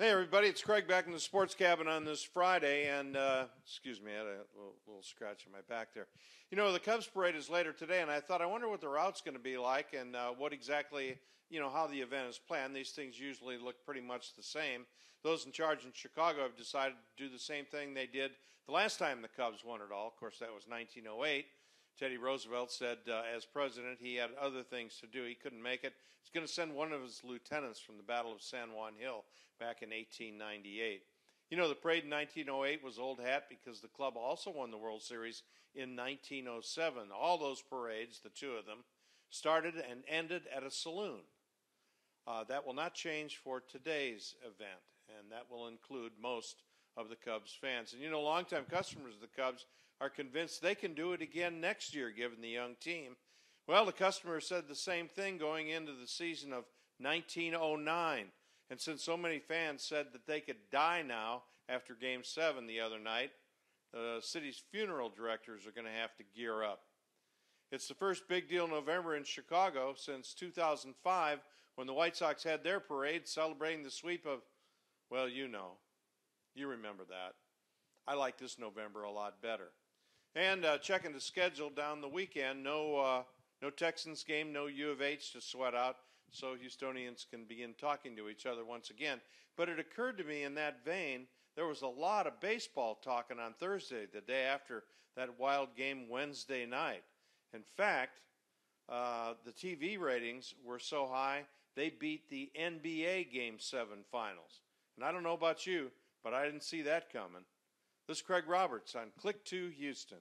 Hey, everybody, it's Craig back in the sports cabin on this Friday, and excuse me, I had a little scratch in my back there. You know, the Cubs parade is later today, and I thought, I wonder what the route's going to be like and what exactly, how the event is planned. These things usually look pretty much the same. Those in charge in Chicago have decided to do the same thing they did the last time the Cubs won it all. Of course, that was 1908. Teddy Roosevelt said as president he had other things to do. He couldn't make it. He's going to send one of his lieutenants from the Battle of San Juan Hill back in 1898. You know, the parade in 1908 was old hat because the club also won the World Series in 1907. All those parades, the two of them, started and ended at a saloon. That will not change for today's event, and that will include most of the Cubs fans. And longtime customers of the Cubs are convinced they can do it again next year given the young team. Well, the customers said the same thing going into the season of 1909. And since so many fans said that they could die now after Game 7 the other night, the city's funeral directors are going to have to gear up. It's the first big deal November in Chicago since 2005 when the White Sox had their parade celebrating the sweep of, well, you remember that. I like this November a lot better. And checking the schedule down the weekend, no Texans game, no U of H to sweat out, so Houstonians can begin talking to each other once again. But it occurred to me in that vein, there was a lot of baseball talking on Thursday, the day after that wild game Wednesday night. In fact, the TV ratings were so high, they beat the NBA Game 7 finals. And I don't know about you, but I didn't see that coming. This is Craig Roberts on Click 2 Houston.